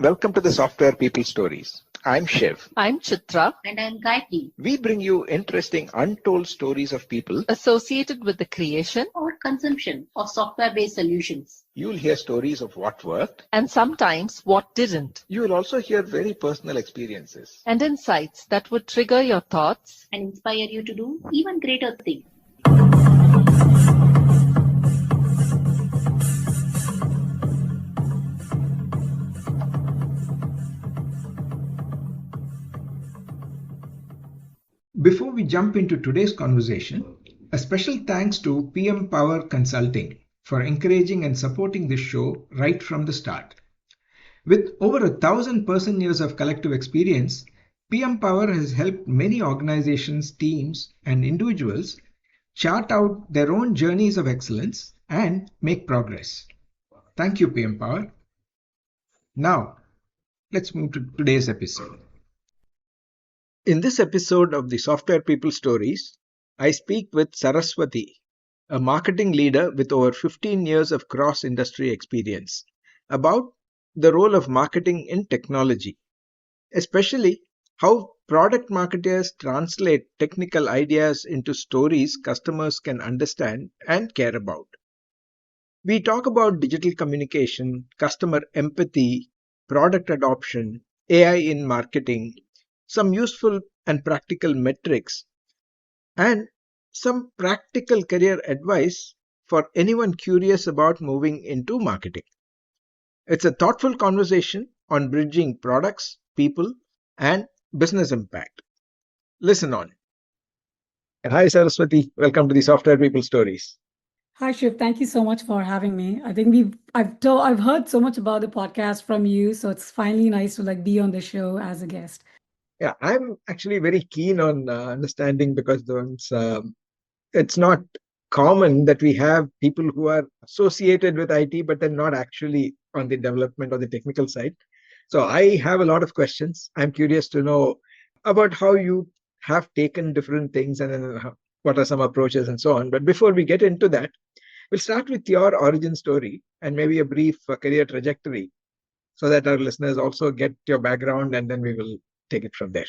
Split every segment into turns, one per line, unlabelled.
Welcome to the Software People Stories. I'm Shiv.
I'm Chitra,
And I'm Gayatri.
We bring you interesting, untold stories of people.
associated with the creation
Or consumption of software-based solutions.
You'll hear stories of what worked.
and sometimes what didn't,
You will also hear very personal experiences.
and insights that would trigger your thoughts.
And inspire you to do even greater things.
Before we jump into today's conversation, a special thanks to PM Power Consulting for encouraging and supporting this show right from the start. With over 1,000 person years of collective experience, PM Power has helped many organizations, teams, and individuals chart out their own journeys of excellence and make progress. Thank you, PM Power. Now, let's move to today's episode. In this episode of the Software People Stories, I speak with Saraswathi, a marketing leader with over 15 years of cross-industry experience, about the role of marketing in technology, especially how product marketers translate technical ideas into stories customers can understand and care about. We talk about digital communication, customer empathy, product adoption, AI in marketing, some useful and practical metrics, and some practical career advice for anyone curious about moving into marketing. It's a thoughtful conversation on bridging products, people, and business impact. Listen on. And hi, Saraswati. Welcome to the Software People Stories.
Hi, Shiv. Thank you so much for having me. I think I've heard so much about the podcast from you, so it's finally nice to be on the show as a guest.
Yeah, I'm actually very keen on understanding because it's not common that we have people who are associated with IT, but then not actually on the development or the technical side. So I have a lot of questions. I'm curious to know about how you have taken different things and then what are some approaches and so on. But before we get into that, we'll start with your origin story and maybe a brief career trajectory so that our listeners also get your background, and then we will take it from there.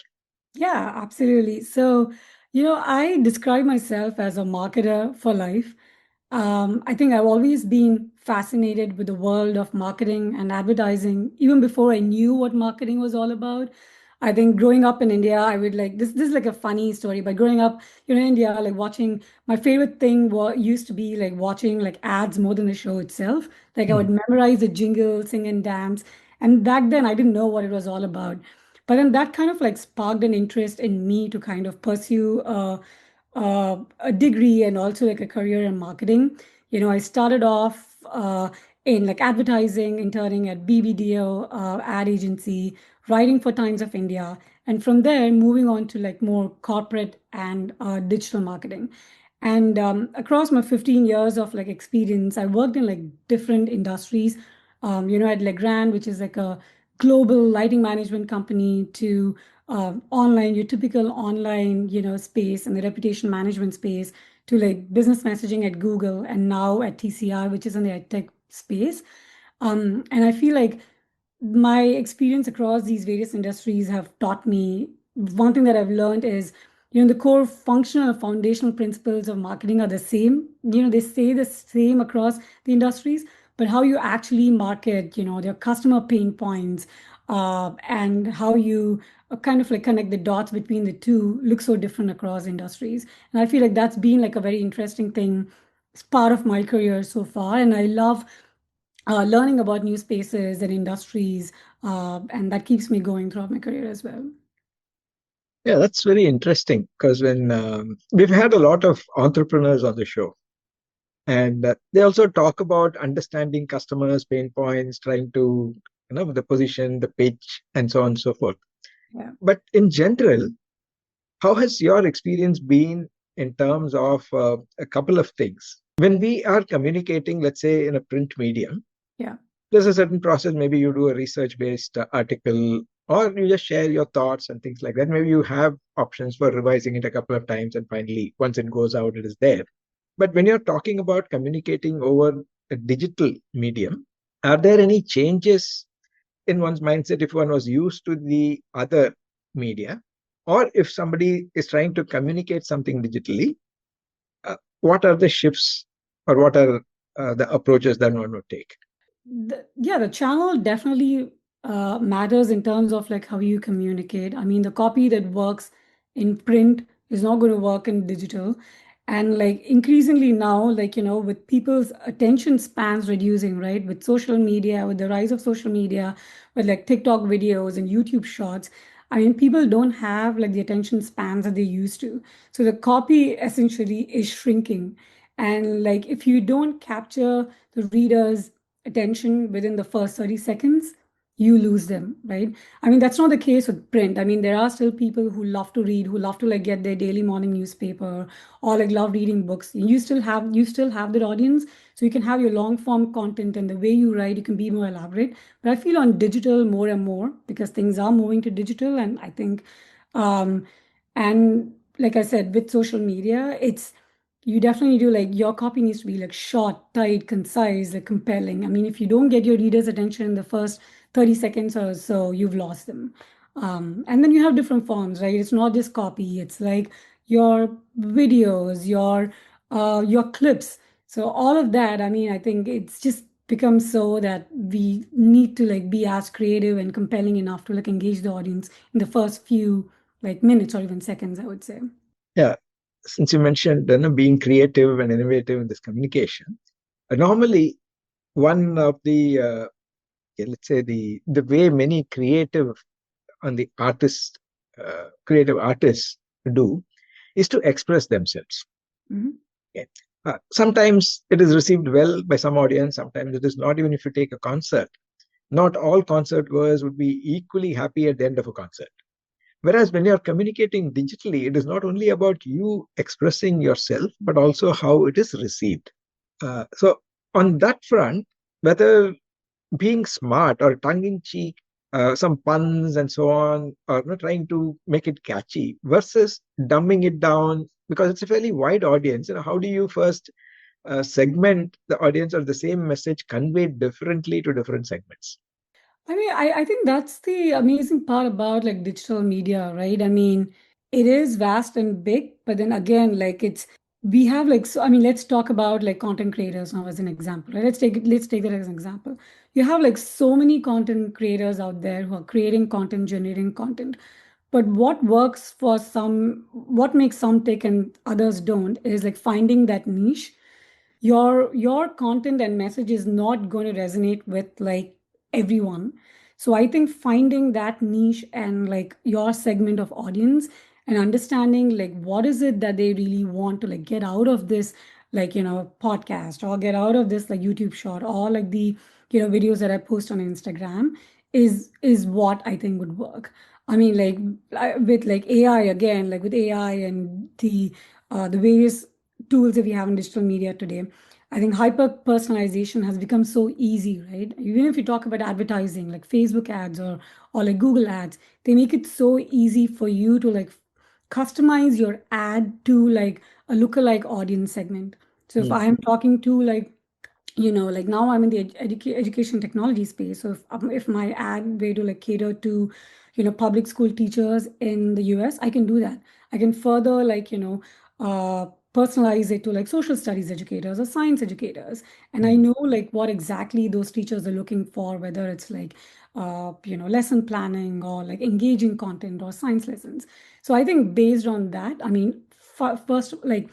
Yeah, absolutely. So, I describe myself as a marketer for life. I think I've always been fascinated with the world of marketing and advertising, even before I knew what marketing was all about. I think growing up in India, I would this is like a funny story, but growing up, in India, watching my favorite thing used to be watching ads more than the show itself. I would memorize the jingle, sing and dance. And back then I didn't know what it was all about. But then that kind of sparked an interest in me to kind of pursue a degree and also a career in marketing. I started off in advertising, interning at BBDO ad agency, writing for Times of India, and from there moving on to more corporate and digital marketing. And across my 15 years of experience, I worked in different industries. At Legrand, which is a global lighting management company, to online, your typical online, space, and the reputation management space, to business messaging at Google, and now at TCR, which is in the edtech space. And I feel like my experience across these various industries have taught me one thing that I've learned is, the core functional foundational principles of marketing are the same. They say the same across the industries, but how you actually market, their customer pain points, and how you kind of connect the dots between the two looks so different across industries. And I feel like that's been a very interesting thing as part of my career so far. And I love learning about new spaces and industries, and that keeps me going throughout my career as well.
Yeah, that's very interesting because when we've had a lot of entrepreneurs on the show, and they also talk about understanding customers' pain points, trying to, the position, the pitch, and so on and so forth.
Yeah.
But in general, how has your experience been in terms of a couple of things? When we are communicating, let's say in a print medium,
Yeah.
there's a certain process. Maybe you do a research-based article, or you just share your thoughts and things like that. Maybe you have options for revising it a couple of times, and finally, once it goes out, it is there. But when you're talking about communicating over a digital medium, are there any changes in one's mindset if one was used to the other media, or if somebody is trying to communicate something digitally, what are the shifts or what are the approaches that one would take?
Yeah, the channel definitely matters in terms of like how you communicate. I mean, the copy that works in print is not going to work in digital. And like increasingly now, like, with people's attention spans reducing, right? With social media, with the rise of social media, with like TikTok videos and YouTube shorts, I mean, people don't have like the attention spans that they used to. So the copy essentially is shrinking. And like if you don't capture the reader's attention within the first 30 seconds, you lose them, right? I mean, that's not the case with print. I mean, there are still people who love to read, who love to like get their daily morning newspaper or like love reading books. You still have that audience. So you can have your long form content and the way you write, you can be more elaborate. But I feel on digital more and more because things are moving to digital. And I think um and like I said, with social media, it's you definitely do like your copy needs to be like short, tight, concise, like compelling. I mean, if you don't get your reader's attention in the first 30 seconds or so, you've lost them. And then you have different forms, right? It's not just copy, it's like your videos, your clips. So all of that, I mean, I think it's just becomes so that we need to like be as creative and compelling enough to like engage the audience in the first few like minutes or even seconds, I would say.
Yeah, since you mentioned being creative and innovative in this communication, normally one of the let's say the way many creative artists do is to express themselves.
Mhm.
Okay. Sometimes it is received well by some audience, sometimes it is not. Even if you take a concert, not all concert goers would be equally happy at the end of a concert. Whereas when you're communicating digitally, it is not only about you expressing yourself, but also how it is received. So on that front, whether being smart or tongue in cheek, some puns and so on, or not trying to make it catchy versus dumbing it down because it's a fairly wide audience. How do you first segment the audience or the same message conveyed differently to different segments?
I mean, I think that's the amazing part about like digital media, right? I mean, it is vast and big, but then again, like we have like so I mean, let's talk about like content creators now as an example, right? Let's take that as an example. You have like so many content creators out there who are creating content, generating content. But what works for some, what makes some tick and others don't is like finding that niche. Your content and message is not going to resonate with like everyone. So I think finding that niche and like your segment of audience and understanding like what is it that they really want to like get out of this, like podcast, or get out of this like YouTube short, or like the videos that I post on Instagram, is what I think would work. I mean, like with like AI, again, like with AI and the various tools that we have in digital media today, I think hyper personalization has become so easy, right? Even if you talk about advertising, like Facebook ads or like Google ads, they make it so easy for you to like customize your ad to like a lookalike audience segment. So if I am talking to like like now I'm in the education technology space. So if my ad way to like cater to, public school teachers in the US, I can do that. I can further like, personalize it to like social studies educators or science educators. And I know like what exactly those teachers are looking for, whether it's like, lesson planning or like engaging content or science lessons. So I think based on that, I mean, first, like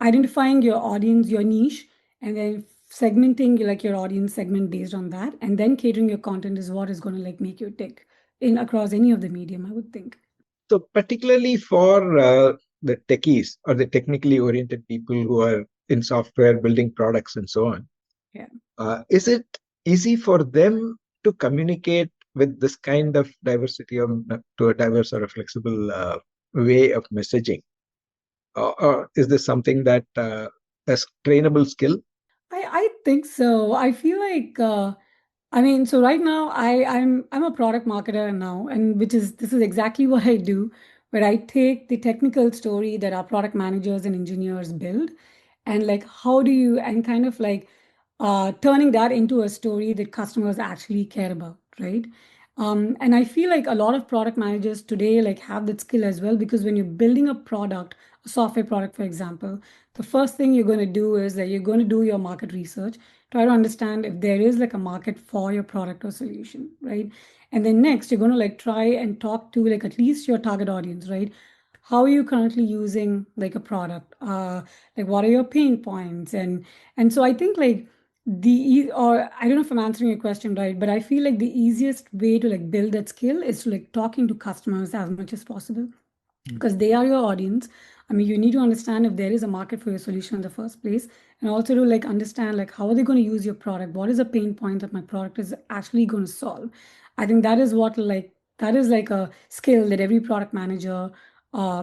identifying your audience, your niche, and then segmenting like your audience segment based on that, and then catering your content is what is going to like make you tick in across any of the medium, I would think.
So particularly for the techies or the technically oriented people who are in software building products and so on,
Yeah.
is it easy for them to communicate with this kind of diversity or to a diverse or a flexible way of messaging? Or is this something that is trainable skill?
I think so. I feel like I mean, so right now I'm a product marketer now, and which is this is exactly what I do, where I take the technical story that our product managers and engineers build, and like how do you and kind of like turning that into a story that customers actually care about, right? And I feel like a lot of product managers today like have that skill as well, because when you're building a product, a software product, for example, the first thing you're going to do is that you're going to do your market research, try to understand if there is like a market for your product or solution, right? And then next, you're going to like try and talk to like at least your target audience, right? How are you currently using like a product? Like what are your pain points? And so I think like or I don't know if I'm answering your question right, but I feel like the easiest way to like build that skill is to like talking to customers as much as possible, because they are your audience. I mean, you need to understand if there is a market for your solution in the first place, and also to like understand like how are they going to use your product? What is the pain point that my product is actually going to solve? I think that is what like that is like a skill that every product manager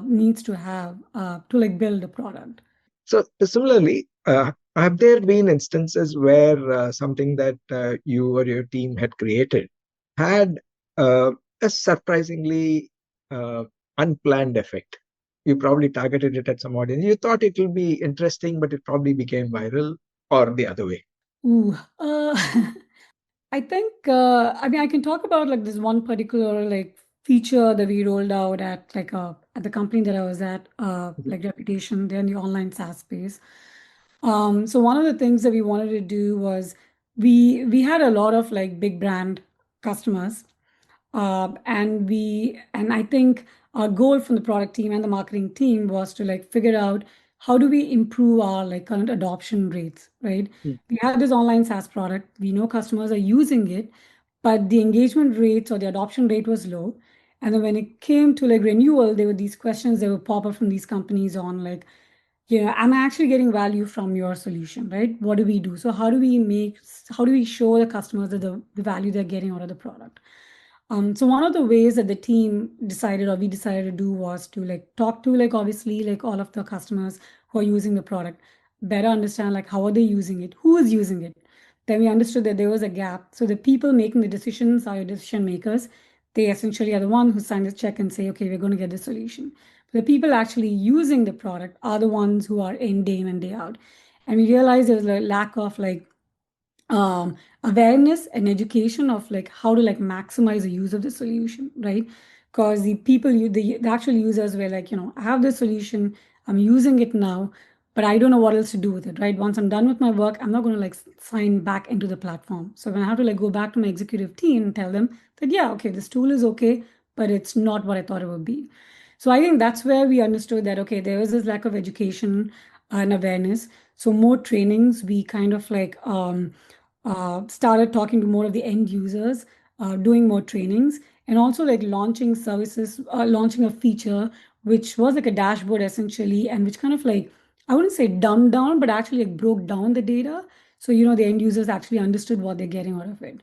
needs to have to like build a product.
So similarly, have there been instances where something that you or your team had created had a surprisingly uh, unplanned effect? You probably targeted it at some audience. You thought it will be interesting, but it probably became viral, or the other way.
Ooh, I think I mean I can talk about like this one particular like feature that we rolled out at like at the company that I was at, like Reputation, they're in the online SaaS space. So one of the things that we wanted to do was we had a lot of like big brand customers, and I think our goal from the product team and the marketing team was to like figure out how do we improve our like current adoption rates, right?
Mm.
We have this online SaaS product. We know customers are using it, but the engagement rates or the adoption rate was low. And then when it came to like renewal, there were these questions that would pop up from these companies on like, am I actually getting value from your solution, right? What do we do? So how do we show the customers that the value they're getting out of the product? So one of the ways that the team decided or we decided to do was to like talk to like obviously like all of the customers who are using the product, better understand like how are they using it, who is using it. Then we understood that there was a gap. So the people making the decisions are your decision makers. They essentially are the one who sign the check and say, okay, we're going to get the solution. The people actually using the product are the ones who are in day in and day out. And we realized there was a lack of like awareness and education of like how to like maximize the use of the solution, right? Because the people the actual users were like, I have this solution, I'm using it now, but I don't know what else to do with it, right? Once I'm done with my work, I'm not going to like sign back into the platform. So when I have to like go back to my executive team and tell them that, yeah, okay, this tool is okay, but it's not what I thought it would be. So I think that's where we understood that, okay, there was this lack of education and awareness. So more trainings, we kind of like started talking to more of the end users, doing more trainings, and also like launching services, launching a feature which was like a dashboard essentially, and which kind of like, I wouldn't say dumbed down, but actually like broke down the data. So, the end users actually understood what they're getting out of it.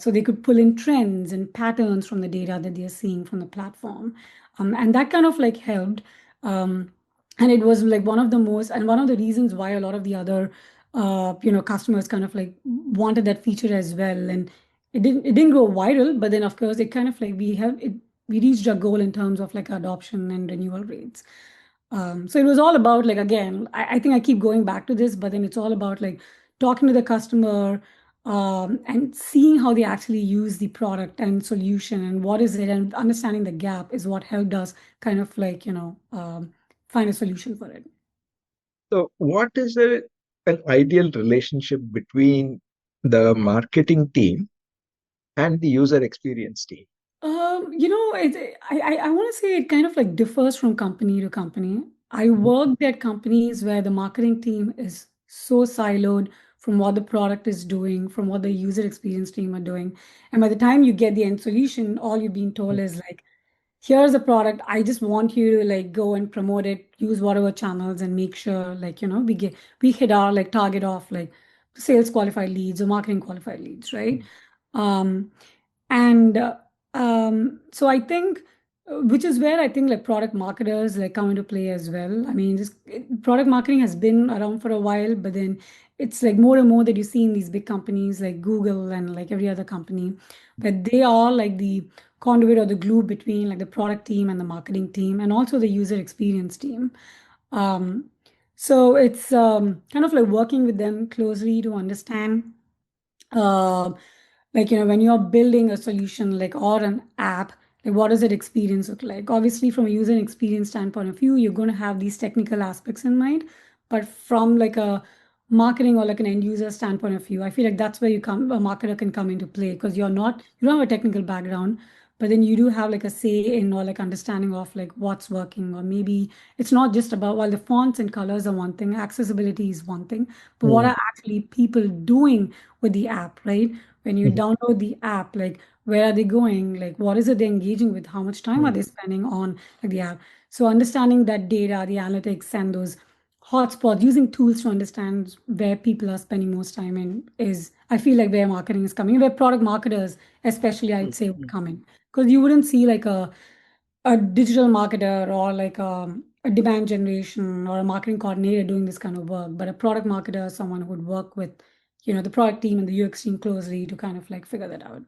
So they could pull in trends and patterns from the data that they're seeing from the platform. And that kind of like helped. And it was like one of the reasons why a lot of the other customers kind of like wanted that feature as well. And it didn't go viral, but then of course it kind of like we reached our goal in terms of like adoption and renewal rates. So it was all about like, again, I think I keep going back to this, but then it's all about like talking to the customer, and seeing how they actually use the product and solution and what is it, and understanding the gap is what helped us kind of like, find a solution for it.
So, what is an ideal relationship between the marketing team and the user experience team?
I want to say it kind of like differs from company to company. I
Mhm.
worked at companies where the marketing team is so siloed from what the product is doing, from what the user experience team are doing. And by the time you get the end solution, all you've been told is like, here's a product. I just want you to like go and promote it, use whatever channels and make sure like, we hit our like target of like sales qualified leads or marketing qualified leads, right? Um, and so I think, which is where I think like product marketers like come into play as well. I mean, product marketing has been around for a while, but then it's like more and more that you see in these big companies like Google and like every other company, but they are like the conduit or the glue between like the product team and the marketing team and also the user experience team. Um, so it's kind of like working with them closely to understand. Uh, Like, when you're building a solution like or an app, like what does that experience look like? Obviously, from a user experience standpoint of view, you're going to have these technical aspects in mind. But from like a marketing or like an end user standpoint of view, I feel like that's where a marketer can come into play because you don't have a technical background, but then you do have like a say in or like understanding of like what's working, or maybe it's not just about, while the fonts and colors are one thing, accessibility is one thing, but what
Mm.
are actually people doing with the app, right? When you
Mhm.
download the app, like where are they going? Like what is it they're engaging with? How much time are
Mm.
they spending on like the app? So understanding that data, the analytics and those hotspots, using tools to understand where people are spending most time in is, I feel like where marketing is coming, where product marketers, especially, I'd say would
Mm.
come in. Because you wouldn't see like a digital marketer or like a demand generation or a marketing coordinator doing this kind of work, but a product marketer is someone who would work with, the product team and the UX team closely to kind of like figure that out.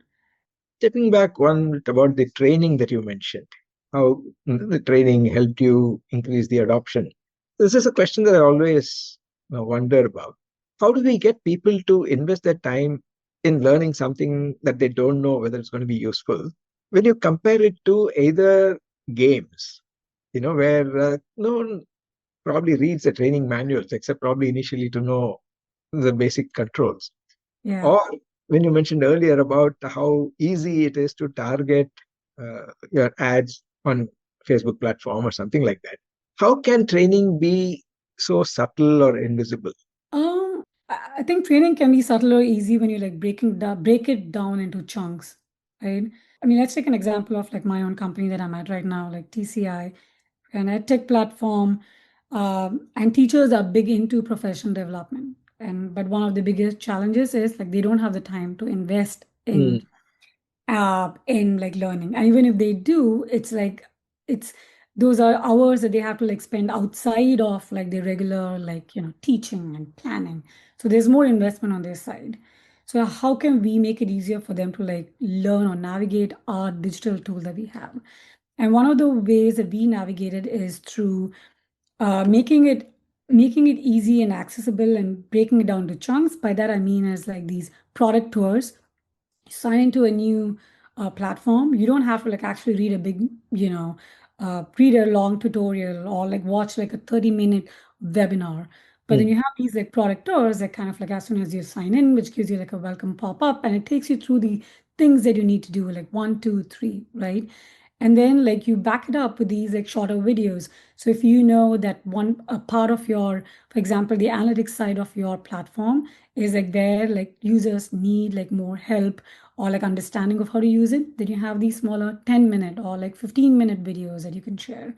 Stepping back one bit about the training that you mentioned, how the training helped you increase the adoption. This is a question that I always wonder about. How do we get people to invest their time in learning something that they don't know whether it's going to be useful? When you compare it to either games, where no one probably reads the training manuals except probably initially to know the basic controls.
Yeah.
Or when you mentioned earlier about how easy it is to target your ads on Facebook platform or something like that. How can training be so subtle or invisible?
I think training can be subtle or easy when you like break it down into chunks, right? I mean, let's take an example of like my own company that I'm at right now, like TCI, an edtech platform, and teachers are big into professional development. And but one of the biggest challenges is like they don't have the time to invest
Mm.
in like learning. And even if they do, it's like it's those are hours that they have to like spend outside of like the regular like teaching and planning. So there's more investment on their side. So how can we make it easier for them to like learn or navigate our digital tool that we have? And one of the ways that we navigate it is through making it easy and accessible and breaking it down to chunks. By that I mean as like these product tours. Sign into a new platform, you don't have to like actually read a big, read a long tutorial or like watch like a 30-minute webinar. But then
Mm.
you have these like product tours that kind of like as soon as you sign in, which gives you like a welcome pop-up and it takes you through the things that you need to do, like one, two, three, right? And then like you back it up with these like shorter videos. So if you know that a part of your, for example, the analytics side of your platform is like where like users need like more help or like understanding of how to use it, then you have these smaller 10-minute or like 15-minute videos that you can share.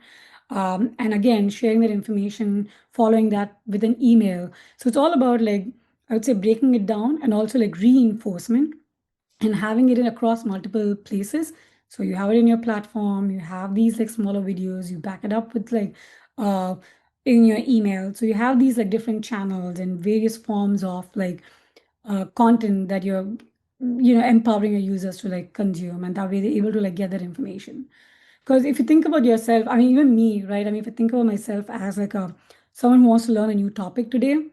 And again, sharing that information, following that with an email. So it's all about like, I would say breaking it down and also like reinforcement and having it in across multiple places. So you have it in your platform, you have these like smaller videos, you back it up with like uh in your email. So you have these like different channels and various forms of like content that you're empowering your users to like consume, and that way they're able to like get that information. Because if you think about yourself, I mean even me, right? I mean if I think about myself as like a someone who wants to learn a new topic today,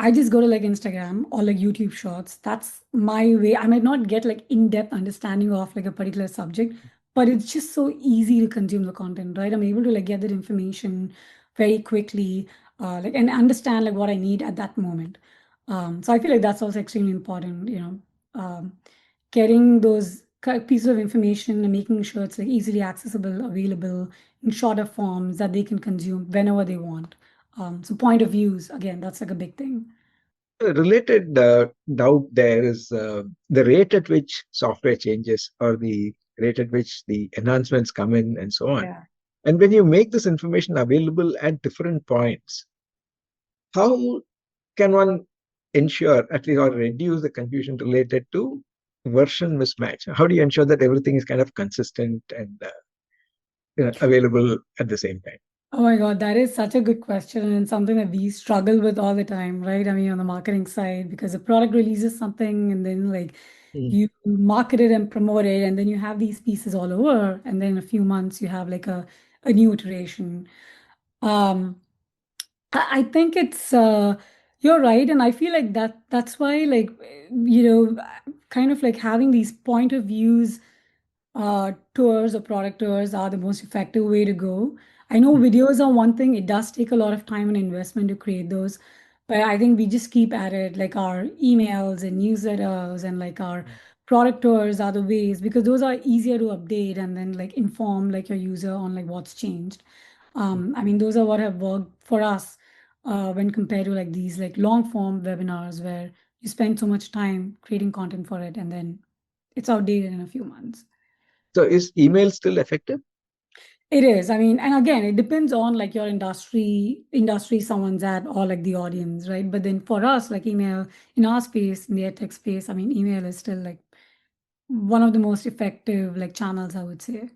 I just go to like Instagram or like YouTube Shorts. That's my way. I might not get like in-depth understanding of like a particular subject, but it's just so easy to consume the content, right? I'm able to like get that information very quickly, like and understand like what I need at that moment. So I feel like that's also extremely important, getting those pieces of information and making sure it's like easily accessible, available in shorter forms that they can consume whenever they want. So point of views, again, that's like a big thing.
A related doubt there is the rate at which software changes or the rate at which the enhancements come in and so on.
Yeah.
And when you make this information available at different points, how can one ensure at least or reduce the confusion related to version mismatch? How do you ensure that everything is kind of consistent and available at the same time?
Oh my God, that is such a good question and something that we struggle with all the time, right? I mean, on the marketing side, because the product releases something and then like
Mm.
you market it and promote it, and then you have these pieces all over, and then in a few months you have like a new iteration. Um, I think it's You're right, and I feel like that's why like kind of like having these point of views tours or product tours are the most effective way to go. I know videos are one thing, it does take a lot of time and investment to create those, but I think we just keep at it, like our emails and newsletters and like our product tours are the ways because those are easier to update and then like inform like your user on like what's changed. I mean, those are what have worked for us when compared to like these like long form webinars where you spend so much time creating content for it and then it's outdated in a few months.
So is email still effective?
It is. I mean, and again, it depends on like your industry someone's at or like the audience, right? But then for us, like email in our space, in the edtech space, I mean, email is still like one of the most effective like channels, I would say,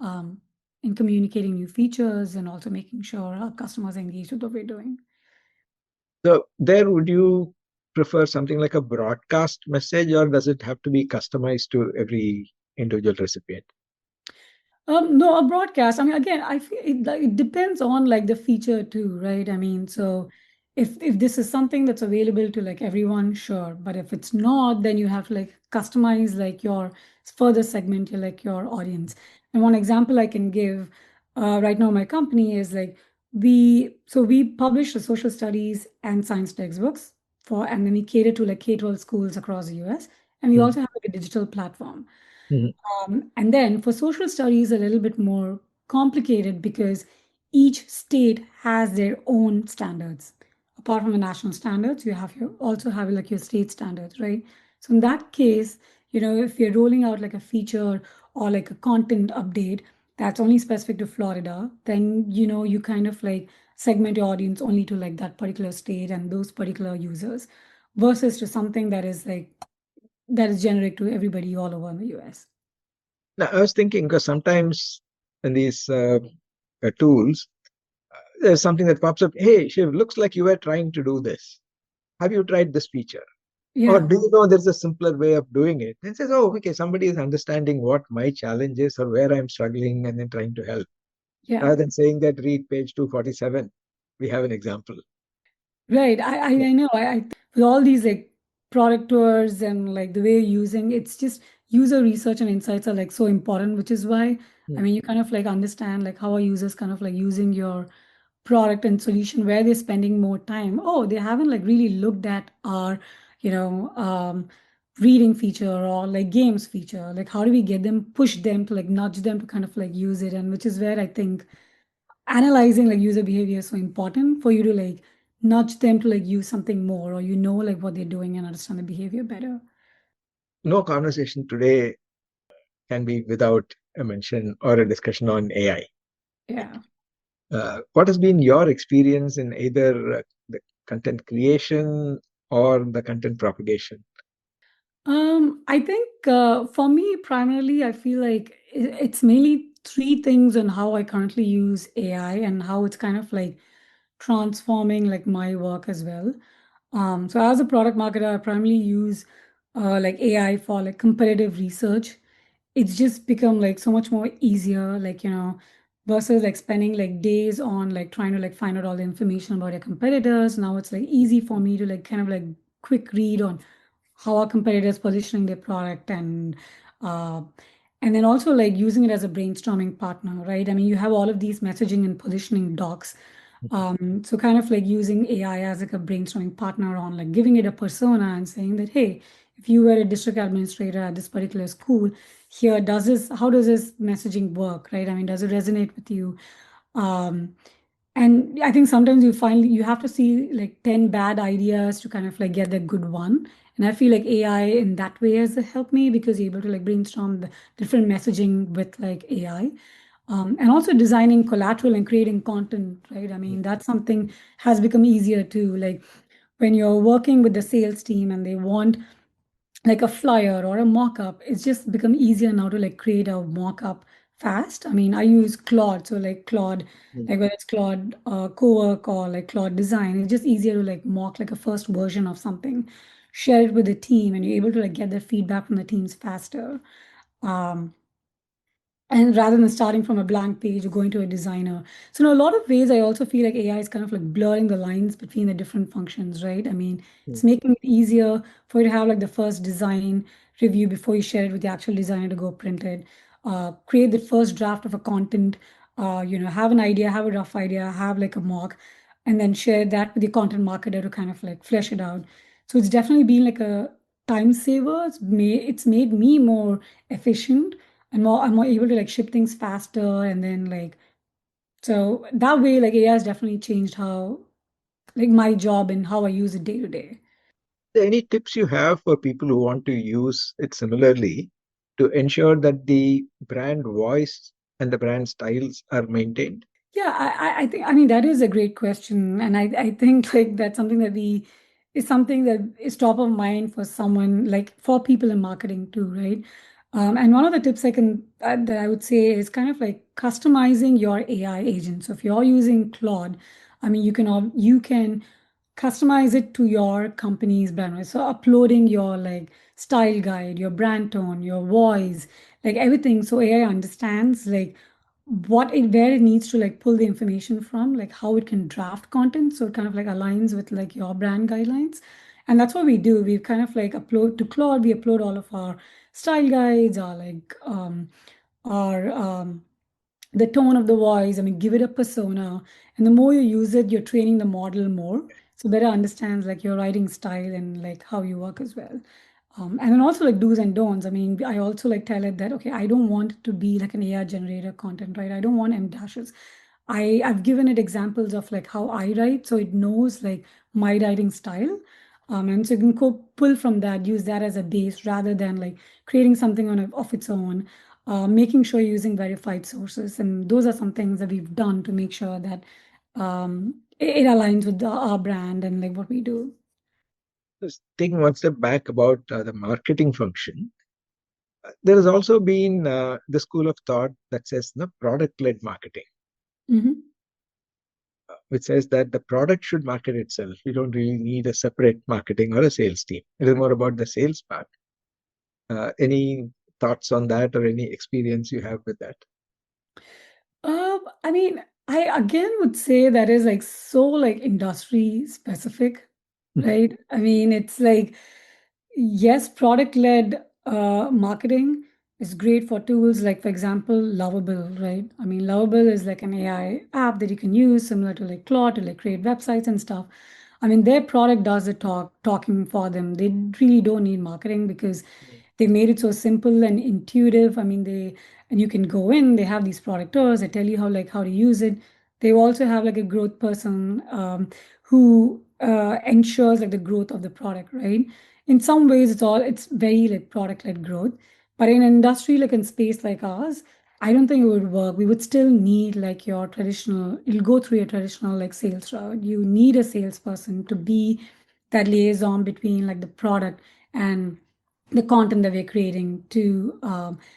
um, in communicating new features and also making sure our customers engage with what we're doing.
So there, would you prefer something like a broadcast message, or does it have to be customized to every individual recipient?
No, a broadcast. I mean, again, I feel it depends on like the feature too, right? I mean, so if this is something that's available to like everyone, sure. But if it's not, then you have to like customize like your further segment, your like your audience. And one example I can give right now, my company is like we publish the social studies and science textbooks for, and then we cater to like K-12 schools across the US, and we
Mhm.
also have like a digital platform.
Mhm.
And then for social studies, a little bit more complicated because each state has their own standards. Apart from the national standards, you have your also have like your state standards, right? So in that case, if you're rolling out like a feature or like a content update that's only specific to Florida, then you kind of like segment your audience only to like that particular state and those particular users versus to something that is generic to everybody all over in the US.
Now, I was thinking because sometimes in these tools, there's something that pops up. Hey, Shiv, looks like you were trying to do this. Have you tried this feature? Or
Yeah.
do you know there's a simpler way of doing it? And says, oh, okay, somebody is understanding what my challenge is or where I'm struggling and then trying to help.
Yeah,
Rather than saying that read page 247, we have an example.
right. I know. With all these like product tours and like the way you're using, it's just user research and insights are like so important, which is why I
Hmm.
mean you kind of like understand like how are users kind of like using your product and solution where they're spending more time. Oh, they haven't like really looked at our, you know, um, reading feature or like games feature. Like how do we get them, push them to like nudge them to kind of like use it, and which is where I think analyzing like user behavior is so important for you to like nudge them to like use something more or like what they're doing and understand the behavior better.
No conversation today can be without a mention or a discussion on AI.
Yeah.
What has been your experience in either the content creation or the content propagation?
I think for me, primarily, I feel like it's mainly three things on how I currently use AI and how it's kind of like transforming like my work as well. So as a product marketer, I primarily use like AI for like competitive research. It's just become like so much more easier, like, versus like spending like days on like trying to like find out all the information about your competitors. Now it's like easy for me to like kind of like quick read on how are competitors positioning their product uh, and then also like using it as a brainstorming partner, right? I mean, you have all of these messaging and positioning docs. So kind of like using AI as like a brainstorming partner on like giving it a persona and saying that, hey, if you were a district administrator at this particular school, how does this messaging work, right? I mean, does it resonate with you? Um, and I think sometimes you have to see like 10 bad ideas to kind of like get the good one. And I feel like AI in that way has helped me because you're able to like brainstorm the different messaging with like AI. And also designing collateral and creating content, right? I mean, that's something has become easier too. Like when you're working with the sales team and they want like a flyer or a mock-up, it's just become easier now to like create a mock-up fast. I mean, I use Claude, so like Claude,
Hmm.
like whether it's Claude Cowork or like Claude Design, it's just easier to like mock like a first version of something, share it with the team, and you're able to like get the feedback from the teams faster. Um, and rather than starting from a blank page or going to a designer. So in a lot of ways, I also feel like AI is kind of like blurring the lines between the different functions, right? I mean,
Mm.
it's making it easier for you to have like the first design review before you share it with the actual designer to go print it, create the first draft of a content, have an idea, have a rough idea, have like a mock, and then share that with the content marketer to kind of like flesh it out. So it's definitely been like a time saver. It's made me more efficient and I'm more able to like ship things faster, and then like so that way like AI has definitely changed how like my job and how I use it day to day.
Any tips you have for people who want to use it similarly to ensure that the brand voice and the brand styles are maintained?
Yeah, I think I mean that is a great question, and I think like that's something that we is something that is top of mind for someone like for people in marketing too, right? And one of the tips that I would say is kind of like customizing your AI agent. So if you're using Claude, I mean you can customize it to your company's brand, right? So uploading your like style guide, your brand tone, your voice, like everything. So AI understands like where it needs to like pull the information from, like how it can draft content. So it kind of like aligns with like your brand guidelines. And that's what we do. We kind of like upload to Claude, we upload all of our style guides, our the tone of the voice. I mean, give it a persona. And the more you use it, you're training the model more. So better understands like your writing style and like how you work as well. And then also like do's and don'ts. I mean, I also like tell it that, okay, I don't want it to be like an AI generated content, right? I don't want M dashes. I've given it examples of like how I write. So it knows like my writing style. And so you can go pull from that, use that as a base rather than like creating something of its own, making sure you're using verified sources. And those are some things that we've done to make sure that it aligns with our brand and like what we do.
Just taking one step back about the marketing function, there has also been the school of thought that says the product-led marketing,
Mhm.
which says that the product should market itself. You don't really need a separate marketing or a sales team. It is more about the sales part. Any thoughts on that or any experience you have with that?
I mean, I again would say that is like so like industry specific, right? I mean, it's like, yes, product-led marketing is great for tools like, for example, Lovable, right? I mean, Lovable is like an AI app that you can use similar to like Claude to like create websites and stuff. I mean, their product does the talking for them. They really don't need marketing because they made it so simple and intuitive. I mean, and you can go in, they have these product tours, they tell you how to use it. They also have like a growth person who ensures like the growth of the product, right? In some ways it's very like product led growth, but in an industry like in space like ours, I don't think it would work. We would still need like your traditional, you'll go through your traditional like sales route. You need a salesperson to be that liaison between like the product and the content that we're creating to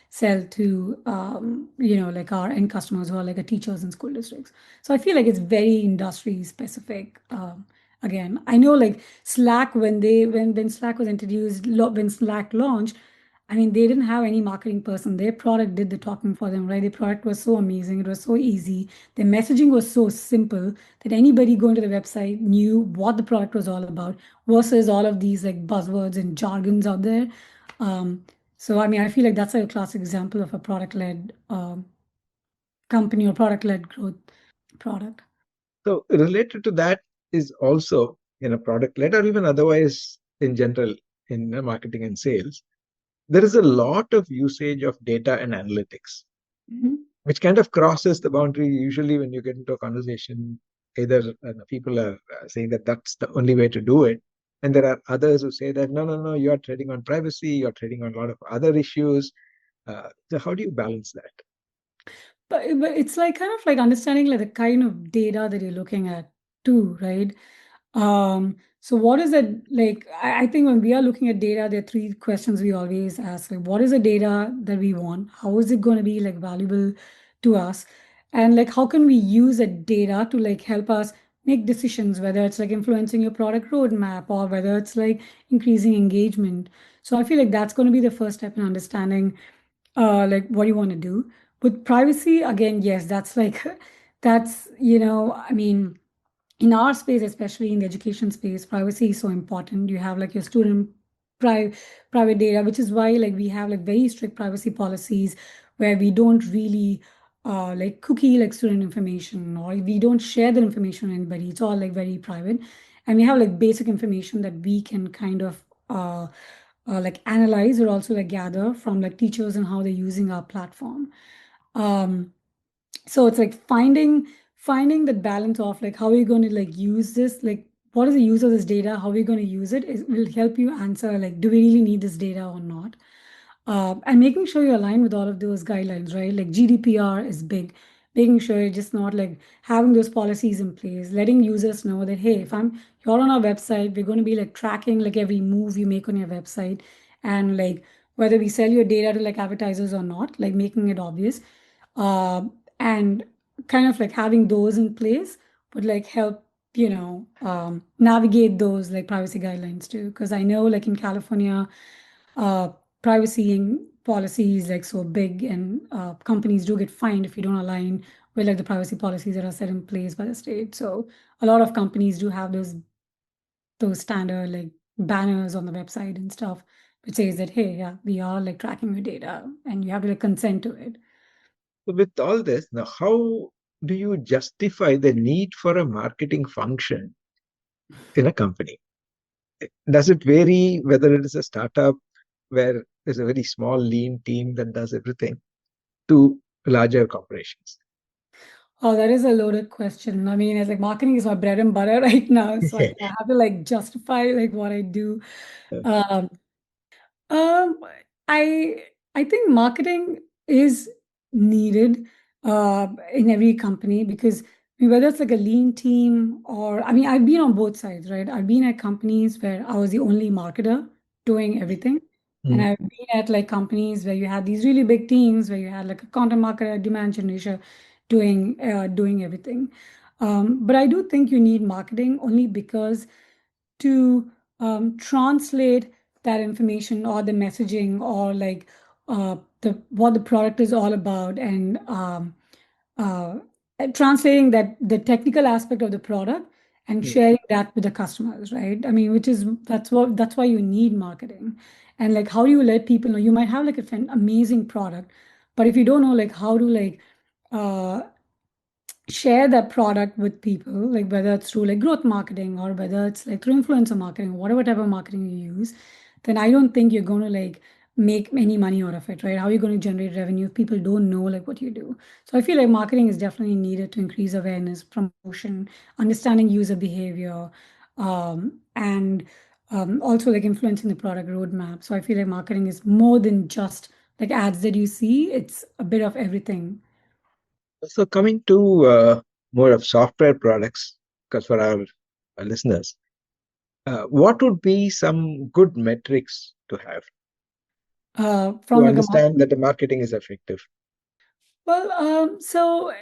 sell to like our end customers who are like the teachers in school districts. So I feel like it's very industry specific. Again, I know like Slack, when Slack was introduced, when Slack launched, I mean, they didn't have any marketing person. Their product did the talking for them, right? Their product was so amazing. It was so easy. Their messaging was so simple that anybody going to the website knew what the product was all about versus all of these like buzzwords and jargons out there. So, I mean, I feel like that's a classic example of a product-led company or product-led growth product.
So related to that is also product led or even otherwise in general in marketing and sales. There is a lot of usage of data and analytics,
Mhm.
which kind of crosses the boundary. Usually, when you get into a conversation, either people are saying that that's the only way to do it, and there are others who say that no, no, no, you are trading on privacy, you're trading on a lot of other issues. So, how do you balance that?
But it's like kind of like understanding like the kind of data that you're looking at too, right? So what is it like? I think when we are looking at data, there are three questions we always ask. Like, what is the data that we want? How is it going to be like valuable to us? And like, how can we use that data to like help us make decisions, whether it's like influencing your product roadmap or whether it's like increasing engagement. So I feel like that's going to be the first step in understanding like what you want to do. With privacy, again, yes, that's like, that's, I mean, in our space, especially in the education space, privacy is so important. You have like your student pri private data, which is why like we have like very strict privacy policies where we don't really like cookie like student information, or we don't share the information with anybody. It's all like very private. And we have like basic information that we can kind of like analyze or also like gather from like teachers and how they're using our platform. Um, so it's like finding that balance of like how are you going to like use this, like what is the use of this data, how are we going to use it, is will help you answer like do we really need this data or not. And making sure you align with all of those guidelines, right? Like GDPR is big. Making sure you're just not like having those policies in place, letting users know that, hey, if you're on our website, we're going to be like tracking like every move you make on your website, and like whether we sell your data to like advertisers or not, like making it obvious. And kind of like having those in place would like help, navigate those like privacy guidelines too. Because I know like in California, uh, privacy policy is like so big, and companies do get fined if you don't align with like the privacy policies that are set in place by the state. So a lot of companies do have those standard like banners on the website and stuff, which says that, hey, yeah, we are like tracking your data and you have to like consent to it.
So with all this, now how do you justify the need for a marketing function in a company? Does it vary whether it is a startup where there's a very small, lean team that does everything to larger corporations?
Oh, that is a loaded question. I mean, it's like marketing is my bread and butter right now, so I have to like justify like what I do. Um, Um, I I think marketing is needed in every company, because I mean, whether it's like a lean team, or I mean, I've been on both sides, right? I've been at companies where I was the only marketer doing everything. And
Mm.
I've been at like companies where you had these really big teams where you had like a content marketer, demand generation doing everything. But I do think you need marketing only because to translate that information or the messaging, or like the what the product is all about, and uh, translating that the technical aspect of the product and
Mm.
sharing that with the customers, right? I mean, which is that's why you need marketing. And like how do you let people know? You might have like an amazing product, but if you don't know like how to like uh, share that product with people, like whether it's through like growth marketing or whether it's like through influencer marketing, whatever type of marketing you use, then I don't think you're going to like make any money out of it, right? How are you going to generate revenue if people don't know like what you do? So I feel like marketing is definitely needed to increase awareness, promotion, understanding user behavior, and also like influencing the product roadmap. So I feel like marketing is more than just like ads that you see. It's a bit of everything.
So coming to more of software products, because for our listeners, what would be some good metrics to have
From
to
like a
understand that the marketing is effective?
Well, so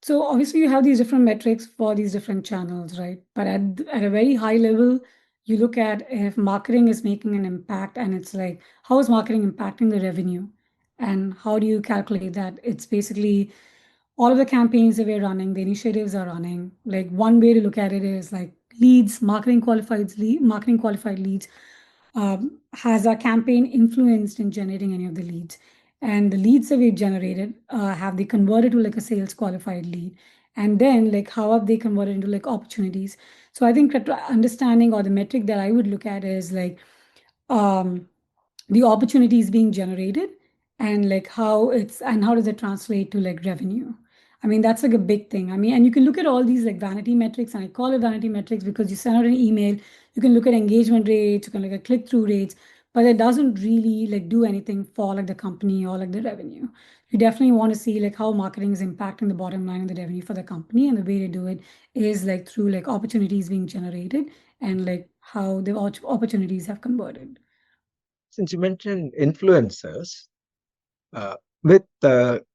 obviously you have these different metrics for these different channels, right? But at a very high level, you look at if marketing is making an impact, and it's like how is marketing impacting the revenue, and how do you calculate that? It's basically all of the campaigns that we're running, the initiatives are running. Like one way to look at it is like leads, marketing qualified leads. Has our campaign influenced in generating any of the leads? And the leads that we've generated, have they converted to like a sales qualified lead? And then like how have they converted into like opportunities? So I think that understanding, or the metric that I would look at is like um, the opportunities being generated, and like how does it translate to like revenue. I mean, that's like a big thing. I mean, and you can look at all these like vanity metrics, and I call it vanity metrics because you send out an email, you can look at engagement rates, you can look at click-through rates, but it doesn't really like do anything for like the company or like the revenue. You definitely want to see like how marketing is impacting the bottom line and the revenue for the company, and the way to do it is like through like opportunities being generated, and like how the opportunities have converted.
Since you mentioned influencers, with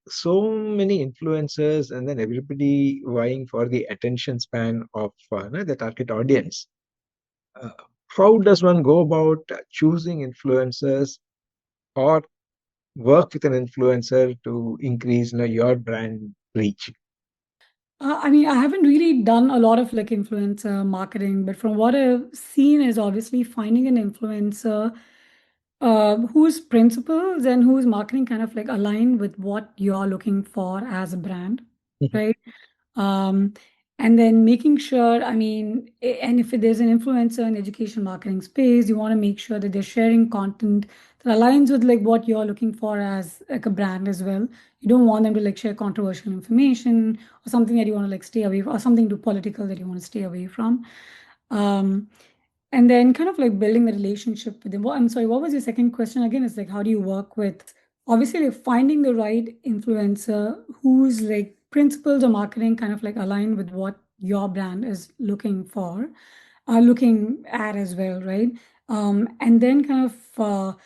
so many influencers and then everybody vying for the attention span of the target audience, uh, how does one go about choosing influencers, or work with an influencer to increase your brand reach?
I mean, I haven't really done a lot of like influencer marketing, but from what I've seen is obviously finding an influencer whose principles and whose marketing kind of like align with what you're looking for as a brand, right? Um, and then making sure, I mean, and if there's an influencer in education marketing space, you want to make sure that they're sharing content that aligns with like what you're looking for as like a brand as well. You don't want them to like share controversial information or something that you want to like stay away from, or something too political that you want to stay away from. Um, and then kind of like building the relationship with them. I'm sorry, what was your second question again? It's like, how do you work with, obviously, like finding the right influencer whose like principles or marketing kind of like align with what your brand is looking for, looking at as well, right? And then kind of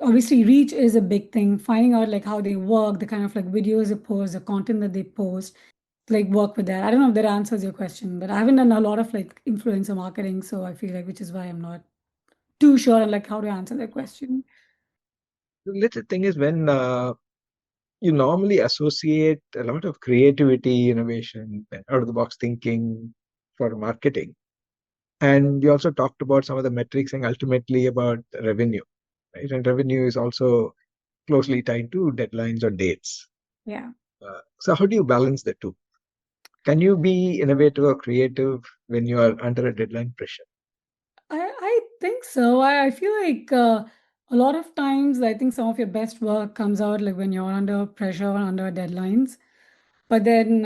obviously reach is a big thing. Finding out like how they work, the kind of like videos they post, the content that they post, like work with that. I don't know if that answers your question, but I haven't done a lot of like influencer marketing, so I feel like which is why I'm not too sure on like how to answer that question.
The little thing is when you normally associate a lot of creativity, innovation, and out of the box thinking for marketing. And you also talked about some of the metrics and ultimately about revenue, right? And revenue is also closely tied to deadlines or dates.
Yeah.
So how do you balance the two? Can you be innovative or creative when you are under a deadline pressure?
I think so. I feel like a lot of times I think some of your best work comes out like when you're under pressure or under deadlines. But then,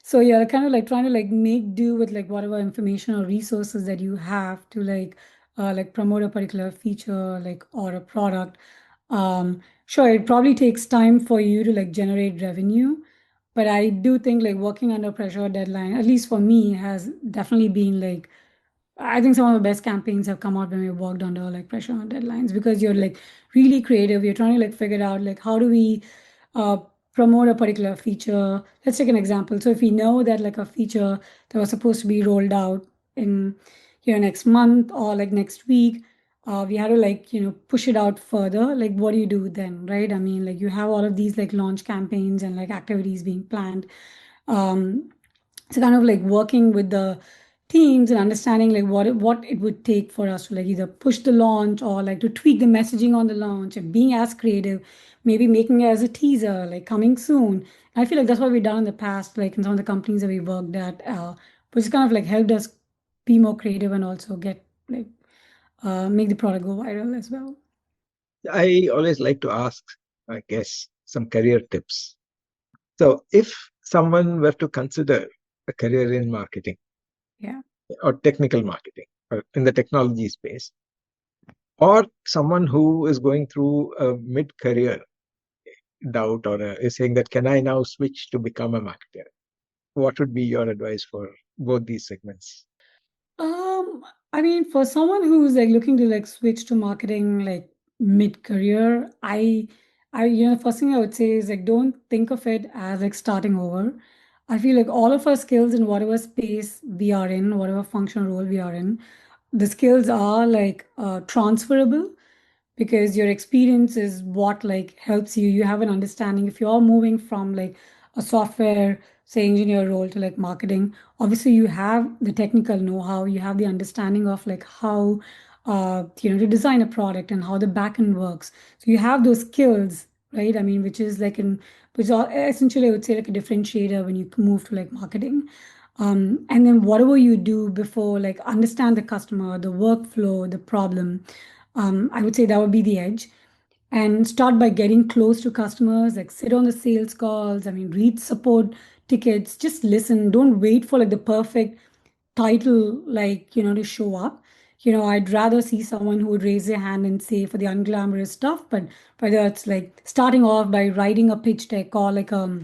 so you're kind of like trying to like make do with like whatever information or resources that you have to like promote a particular feature like or a product. Sure, it probably takes time for you to like generate revenue, but I do think like working under pressure or deadline, at least for me, has definitely been like I think some of the best campaigns have come out when we worked under like pressure on deadlines because you're like really creative. You're trying to like figure out like how do we uh, promote a particular feature. Let's take an example. So if we know that like a feature that was supposed to be rolled out in next month or like next week, we had to like push it out further. Like what do you do then, right? I mean, like you have all of these like launch campaigns and like activities being planned. Um, so kind of like working with the teams and understanding like what it would take for us to like either push the launch or like to tweak the messaging on the launch and being as creative, maybe making it as a teaser, like coming soon. I feel like that's what we've done in the past, like in some of the companies that we worked at, which kind of like helped us be more creative and also get like make the product go viral as well.
I always like to ask, I guess, some career tips. So if someone were to consider a career in marketing
Yeah.
or technical marketing or in the technology space, or someone who is going through a mid-career doubt or is saying that can I now switch to become a marketer? What would be your advice for both these segments?
Um, I mean, for someone who's like looking to like switch to marketing like mid-career, first thing I would say is like don't think of it as like starting over. I feel like all of our skills in whatever space we are in, whatever functional role we are in, the skills are like transferable because your experience is what like helps you have an understanding if you're moving from like a software say engineer role to like marketing. Obviously you have the technical know-how, you have the understanding of like how to design a product and how the backend works, so you have those skills, right? I mean, which is like in which are essentially I would say like a differentiator when you move to like marketing. And then whatever you do before, like understand the customer, the workflow, the problem. I would say that would be the edge. And start by getting close to customers, like sit on the sales calls. I mean, read support tickets, just listen. Don't wait for like the perfect title, like, to show up. I'd rather see someone who would raise their hand and say for the unglamorous stuff, but whether it's like starting off by writing a pitch deck or like a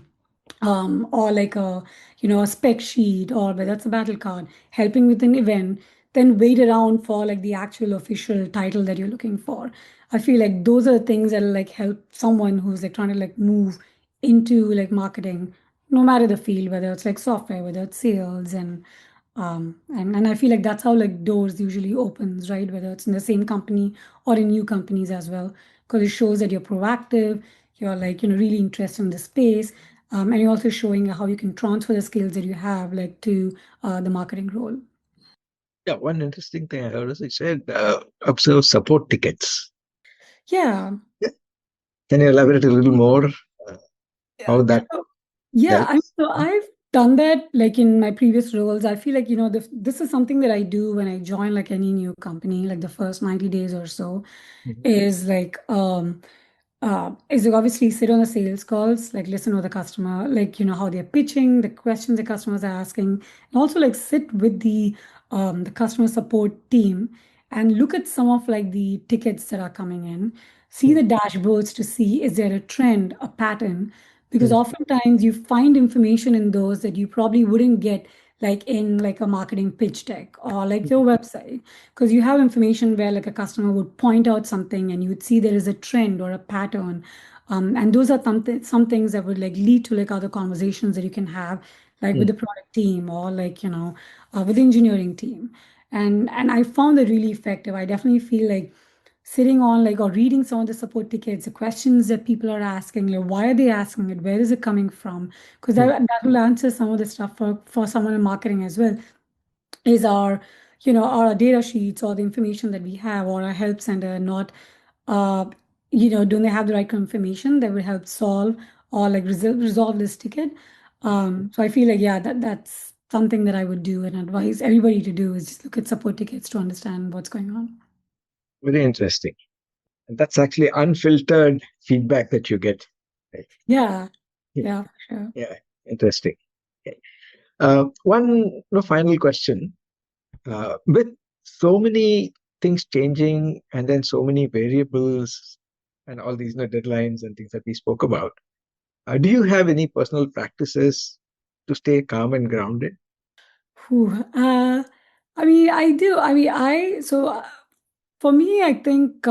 spec sheet, or whether it's a battle card, helping with an event, then wait around for like the actual official title that you're looking for. I feel like those are the things that like help someone who's like trying to like move into like marketing, no matter the field, whether it's like software, whether it's sales, and I feel like that's how like doors usually opens, right? Whether it's in the same company or in new companies as well. because it shows that you're proactive, you're like, really interested in the space, and you're also showing how you can transfer the skills that you have like to the marketing role.
Yeah, one interesting thing I heard is it said observe support tickets.
Yeah.
Can you elaborate a little more how that
Yeah,
helps?
so I've done that like in my previous roles. I feel like, this is something that I do when I join like any new company, like the first 90 days or so,
Mhm.
is like obviously sit on the sales calls, like listen to the customer, like, how they're pitching, the questions the customers are asking, and also like sit with the customer support team and look at some of like the tickets that are coming in, see the dashboards to see is there a trend, a pattern, because
Mm,
oftentimes you find information in those that you probably wouldn't get like in like a marketing pitch deck or like your website, because you have information where like a customer would point out something and you would see there is a trend or a pattern, and those are some things that would like lead to like other conversations that you can have like with
mm,
the product team or like with the engineering team, and I found that really effective. I definitely feel like sitting on like or reading some of the support tickets, the questions that people are asking, like why are they asking it, where is it coming from, because
mm,
that will answer some of the stuff for someone in marketing as well, is our data sheets or the information that we have or our help center not uh don't they have the right information that will help solve or like resolve this ticket. So I feel like, yeah, that's something that I would do and advise everybody to do, is just look at support tickets to understand what's going on.
very interesting. And that's actually unfiltered feedback that you get. Right?
Yeah,
Yeah,
yeah, for sure.
yeah, interesting. Okay. One final question. With so many things changing and then so many variables and all these deadlines and things that we spoke about, do you have any personal practices to stay calm and grounded?
Whew. I mean, I do. I mean, for me, I think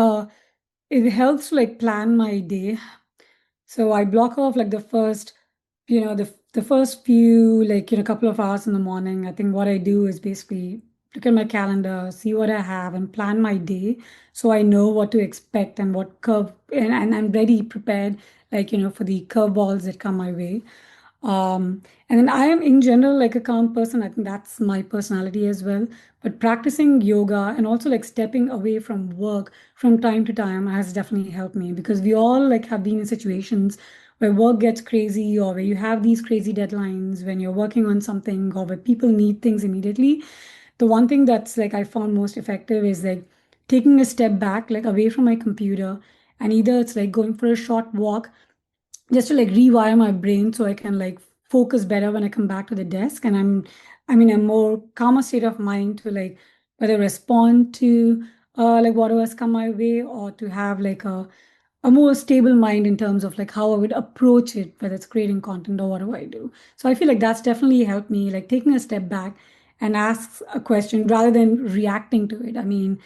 it helps to like plan my day. So I block off like the first few like couple of hours in the morning. I think what I do is basically look at my calendar, see what I have, and plan my day so I know what to expect and what curve and I'm ready, prepared, like for the curveballs that come my way. And then I am in general like a calm person. I think that's my personality as well. But practicing yoga and also like stepping away from work from time to time has definitely helped me, because we all like have been in situations where work gets crazy or where you have these crazy deadlines when you're working on something or where people need things immediately. The one thing that's like I found most effective is like taking a step back, like away from my computer, and either it's like going for a short walk just to like rewire my brain so I can like focus better when I come back to the desk, and I'm in a more calmer state of mind to like whether respond to like whatever's come my way, or to have like a more stable mind in terms of like how I would approach it, whether it's creating content or whatever I do. So I feel like that's definitely helped me, like taking a step back and ask a question rather than reacting to it. I mean,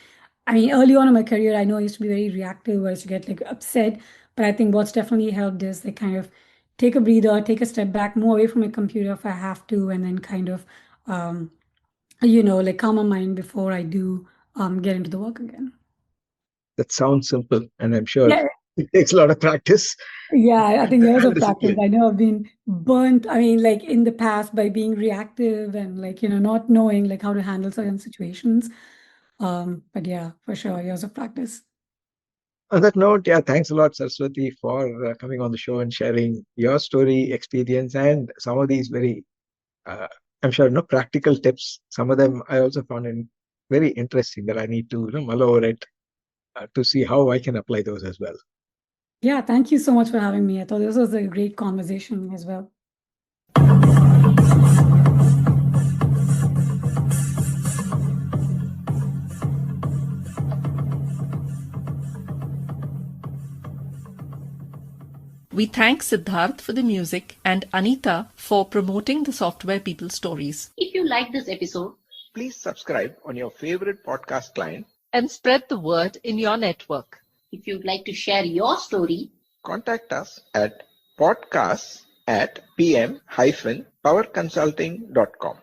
early on in my career, I know I used to be very reactive. I used to get like upset, but I think what's definitely helped is like kind of take a breather, take a step back, move away from my computer if I have to, and then kind of, um, like calm my mind before I do get into the work again.
That sounds simple, and I'm sure
Yeah,
it takes a lot of practice
yeah, I think years
and
of practice.
discipline.
I know I've been burnt. I mean, like in the past by being reactive and like, not knowing like how to handle certain situations. But yeah, for sure, years of practice.
On that note, yeah, thanks a lot, Saraswati, for coming on the show and sharing your story, experience, and some of these very, uh, I'm sure, practical tips. Some of them I also found very interesting that I need to mull over it to see how I can apply those as well.
Yeah, thank you so much for having me. I thought this was a great conversation as well.
We thank Siddharth for the music and Anita for promoting the Software People stories.
If you like this episode,
Please subscribe on your favorite podcast client.
And spread the word in your network.
if you'd like to share your story,
Contact us at podcasts@pm-powerconsulting.com.